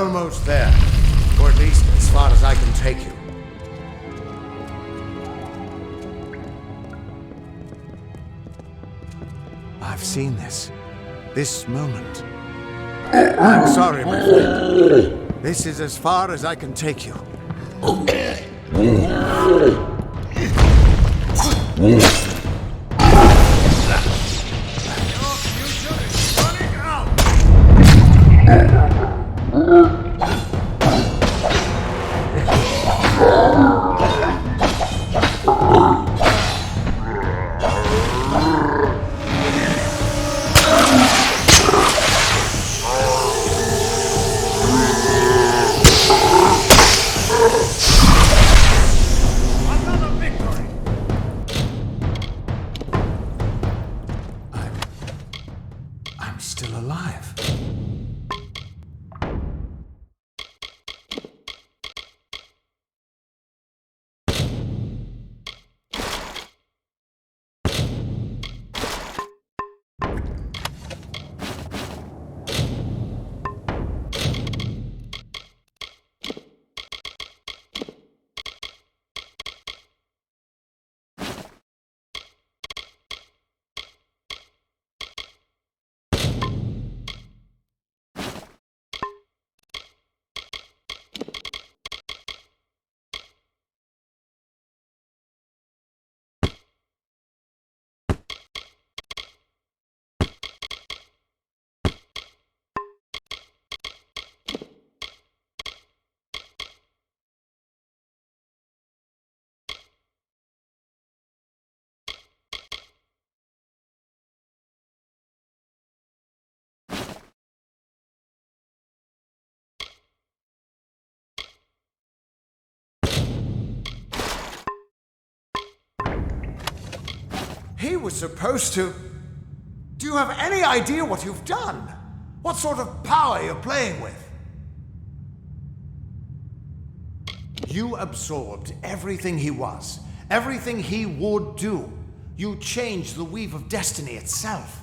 almost there. Or at least as far as I can take you. I've seen this. This moment. I'm sorry, my friend. This is as far as I can take you. He was supposed to... Do you have any idea what you've done? What sort of power you're playing with? You absorbed everything he was, everything he would do. You changed the weave of destiny itself.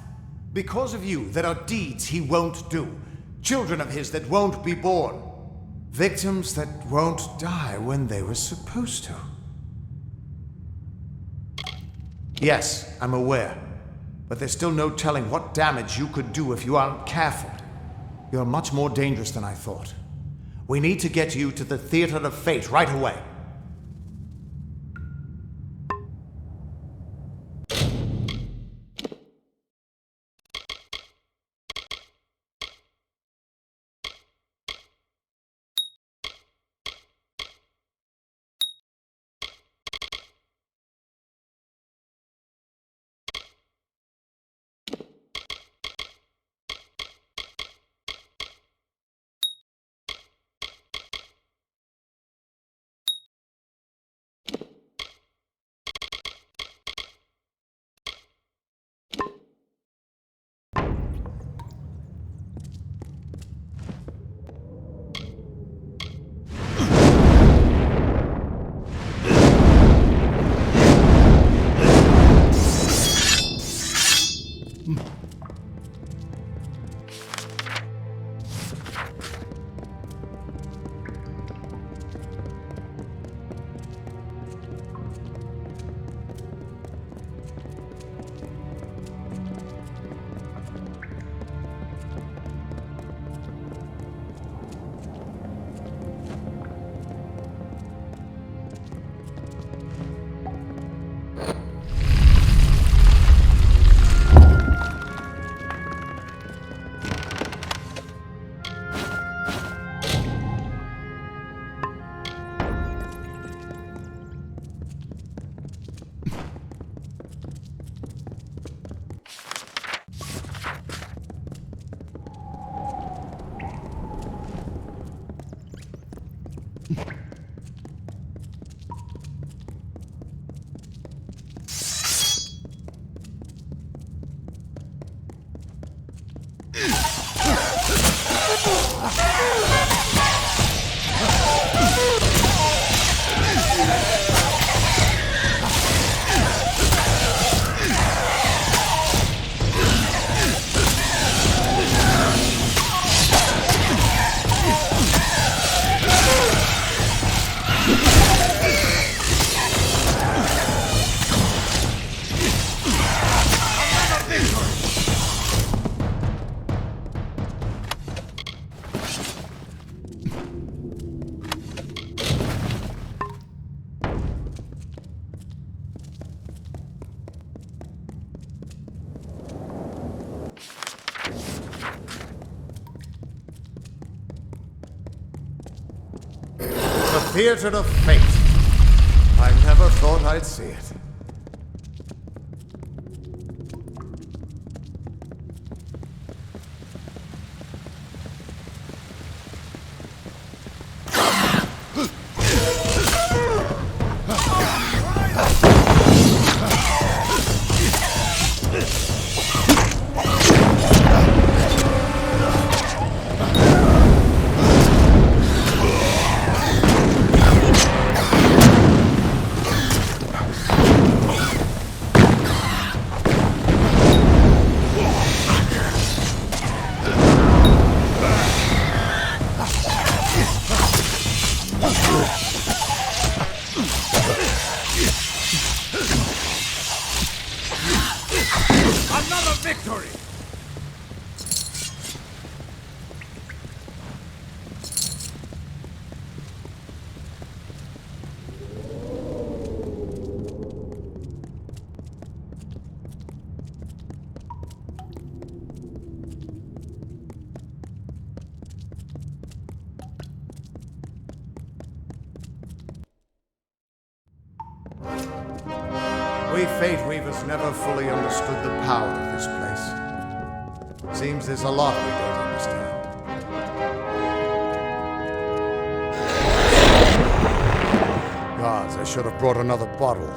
Because of you, there are deeds he won't do, children of his that won't be born, victims that won't die when they were supposed to. Yes, I'm aware, but there's still no telling what damage you could do if you aren't careful. You're much more dangerous than I thought. We need to get you to the Theater of Fate right away. theater of fate. I never thought I'd see it. We Fate Weavers never fully understood the power of this place. Seems there's a lot we don't understand. Gods, I should have brought another bottle.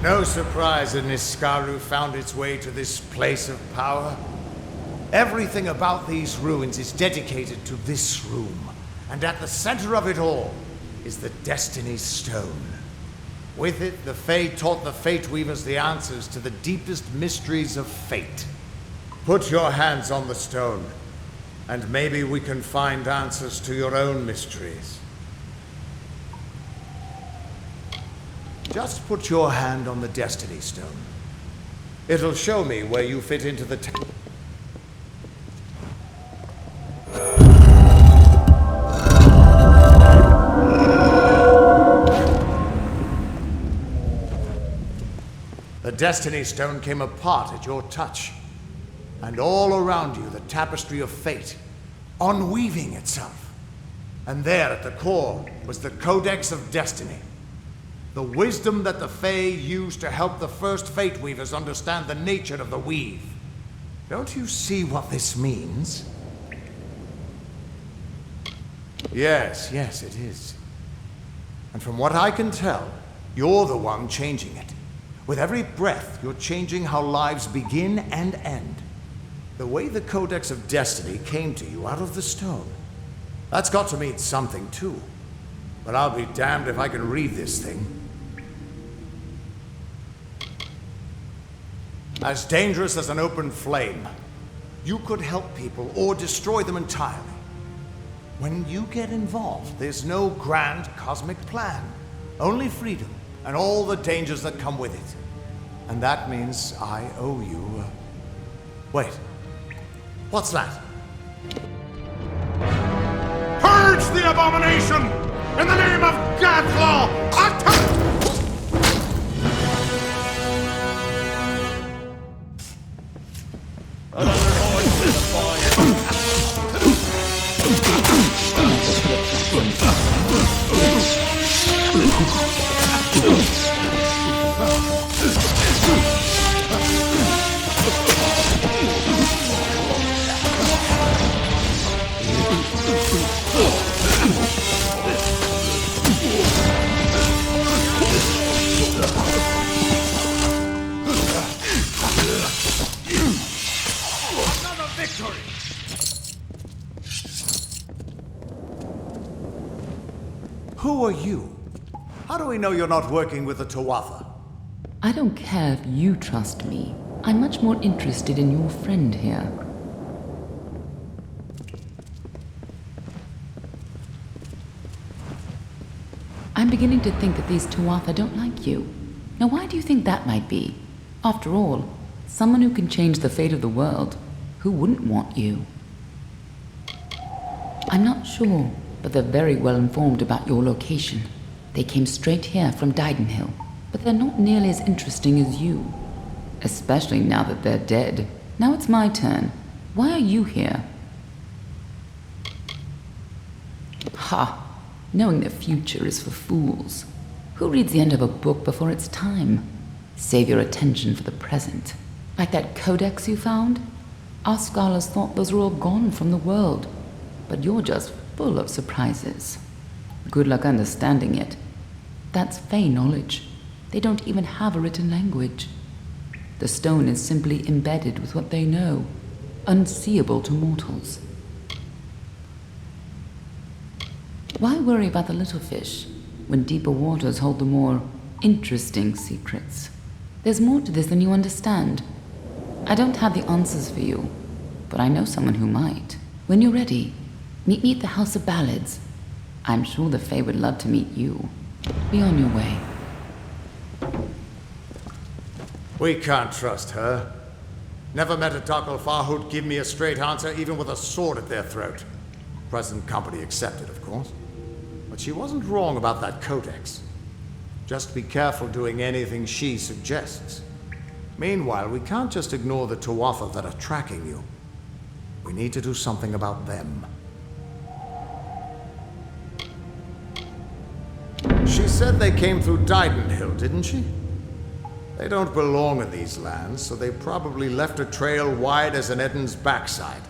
No surprise that Niskaru found its way to this place of power. Everything about these ruins is dedicated to this room, and at the center of it all is the Destiny Stone. With it, the Fae taught the Fate Weavers the answers to the deepest mysteries of fate. Put your hands on the stone, and maybe we can find answers to your own mysteries. Just put your hand on the Destiny Stone. It'll show me where you fit into the The Destiny Stone came apart at your touch. And all around you, the tapestry of fate, unweaving itself. And there at the core was the Codex of Destiny. The wisdom that the Fae used to help the first Fate Weavers understand the nature of the weave. Don't you see what this means? Yes, it is. And from what I can tell, you're the one changing it. With every breath, you're changing how lives begin and end. The way the Codex of Destiny came to you out of the stone. That's got to mean something, too. But I'll be damned if I can read this thing. As dangerous as an open flame, you could help people or destroy them entirely. When you get involved, there's no grand cosmic plan. Only freedom and all the dangers that come with it. And that means I owe you... Wait. What's that? Purge the abomination! In the name of God's law! Who are you? How do we know you're not working with the Tuatha? I don't care if you trust me. I'm much more interested in your friend here. I'm beginning to think that these Tuatha don't like you. Now why do you think that might be? After all, someone who can change the fate of the world, who wouldn't want you? I'm not sure, but they're very well informed about your location. They came straight here from Didenhill, but they're not nearly as interesting as you. Especially now that they're dead. Now it's my turn. Why are you here? Ha! Knowing the future is for fools. Who reads the end of a book before it's time? Save your attention for the present. Like that codex you found? Our scholars thought those were all gone from the world. But you're just full of surprises. Good luck understanding it. That's Fey knowledge. They don't even have a written language. The stone is simply embedded with what they know, unseeable to mortals. Why worry about the little fish when deeper waters hold the more interesting secrets? There's more to this than you understand. I don't have the answers for you, but I know someone who might. When you're ready, meet me at the House of Ballads. I'm sure the Fae would love to meet you. Be on your way. We can't trust her. Never met a Taklfar who'd give me a straight answer, even with a sword at their throat. Present company accepted, of course. But she wasn't wrong about that codex. Just be careful doing anything she suggests. Meanwhile, we can't just ignore the Tuatha that are tracking you. We need to do something about them. She said they came through Didenhill, didn't she? They don't belong in these lands, so they probably left a trail wide as an Eden's backside.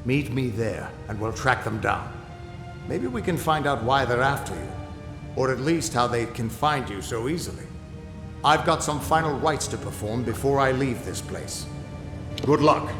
Meet me there, and we'll track them down. Maybe we can find out why they're after you, or at least how they can find you so easily. I've got some final rites to perform before I leave this place. Good luck.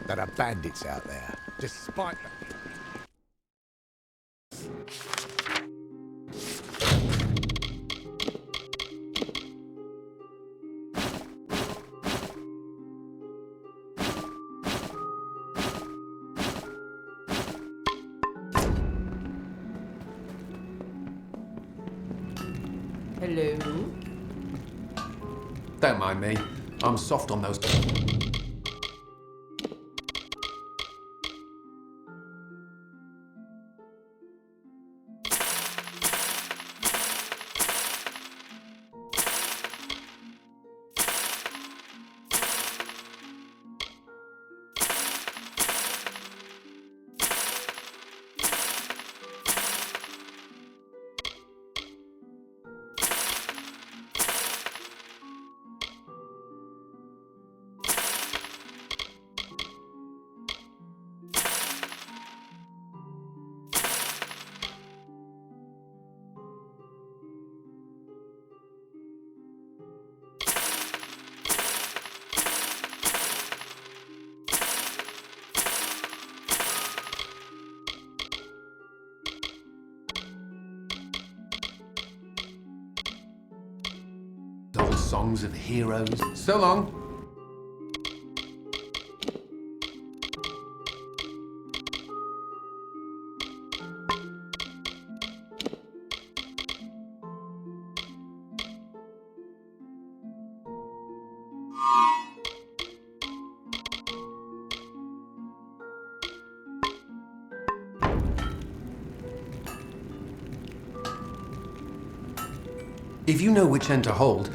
There are bandits out there, despite the... Hello? Don't mind me. I'm soft on those. Old songs of heroes. So long. If you know which end to hold,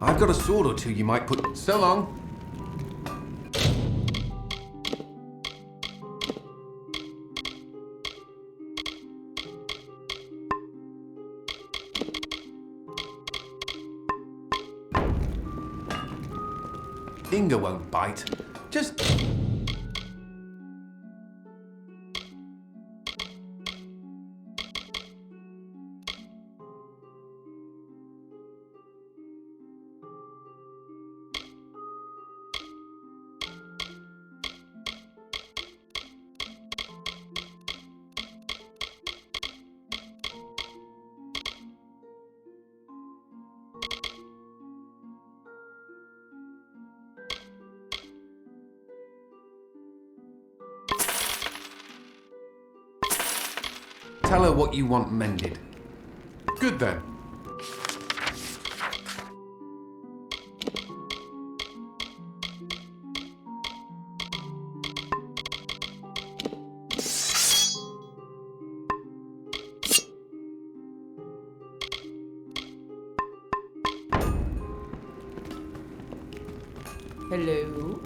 I've got a sword or two you might put. So long. Finger won't bite. Just... Tell her what you want mended. Good then. Hello?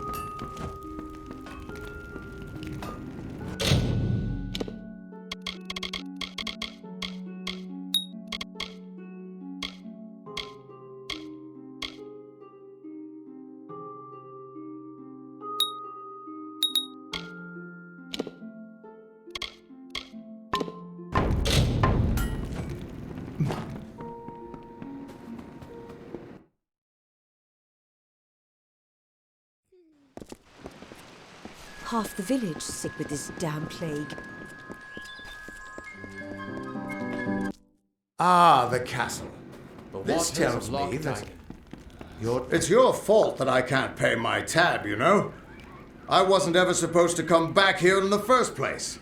Half the village sick with this damn plague. Ah, the castle. This waters tells of me Loch that Dyke. it's your fault that I can't pay my tab, you know? I wasn't ever supposed to come back here in the first place.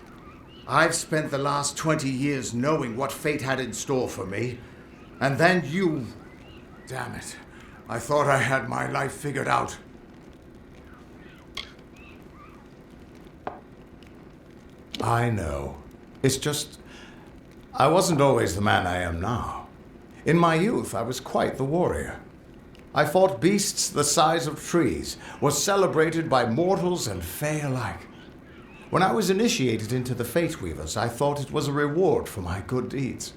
I've spent the last 20 years knowing what fate had in store for me. And then you... Damn it. I thought I had my life figured out. I know. It's just... I wasn't always the man I am now. In my youth, I was quite the warrior. I fought beasts the size of trees, was celebrated by mortals and fae alike. When I was initiated into the Fate Weavers, I thought it was a reward for my good deeds.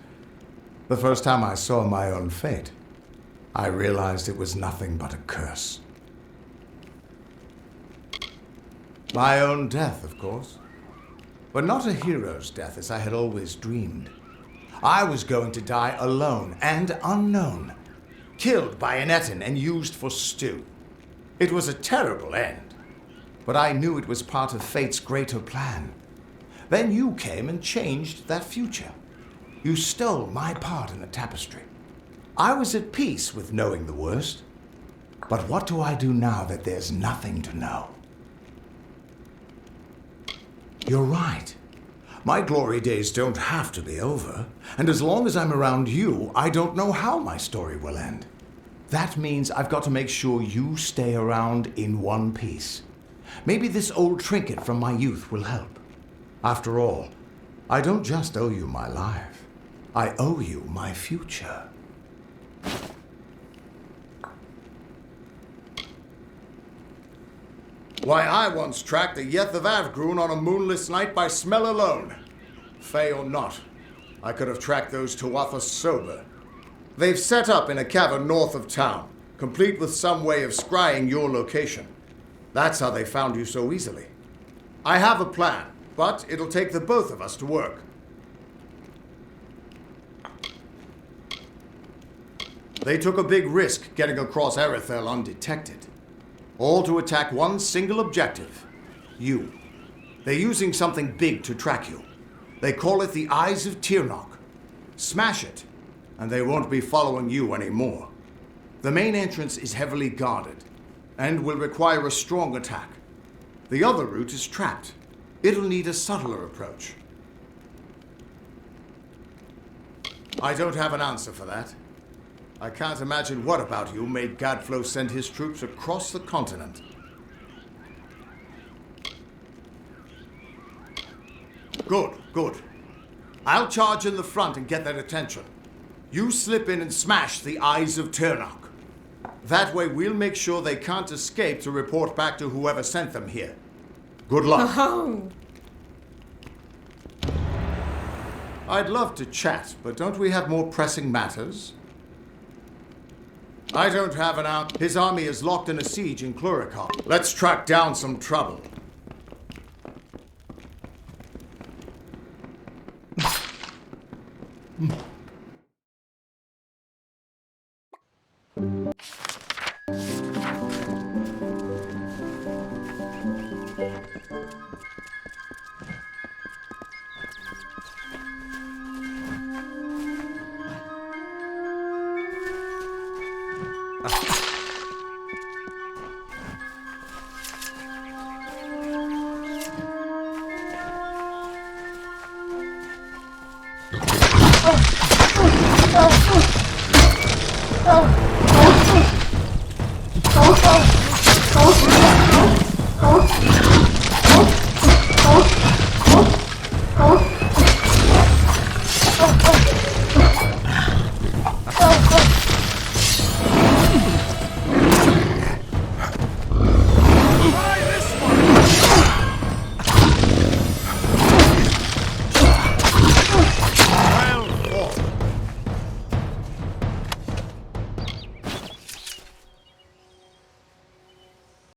The first time I saw my own fate, I realized it was nothing but a curse. My own death, of course. But not a hero's death as I had always dreamed. I was going to die alone and unknown, killed by an Etin and used for stew. It was a terrible end, but I knew it was part of fate's greater plan. Then you came and changed that future. You stole my part in the tapestry. I was at peace with knowing the worst. But what do I do now that there's nothing to know? You're right. My glory days don't have to be over. And as long as I'm around you, I don't know how my story will end. That means I've got to make sure you stay around in one piece. Maybe this old trinket from my youth will help. After all, I don't just owe you my life. I owe you my future. Why, I once tracked the Yeth of Avgrun on a moonless night by smell alone. Fey or not, I could have tracked those Tuatha sober. They've set up in a cavern north of town, complete with some way of scrying your location. That's how they found you so easily. I have a plan, but it'll take the both of us to work. They took a big risk getting across Erethel undetected. All to attack one single objective. You. They're using something big to track you. They call it the Eyes of Tirnoch. Smash it, and they won't be following you anymore. The main entrance is heavily guarded, and will require a strong attack. The other route is trapped. It'll need a subtler approach. I don't have an answer for that. I can't imagine what about you made Gadflow send his troops across the continent. Good, good. I'll charge in the front and get their attention. You slip in and smash the Eyes of Tirnoch. That way we'll make sure they can't escape to report back to whoever sent them here. Good luck. Oh. I'd love to chat, but don't we have more pressing matters? I don't have an out. His army is locked in a siege in Cluricon. Let's track down some trouble.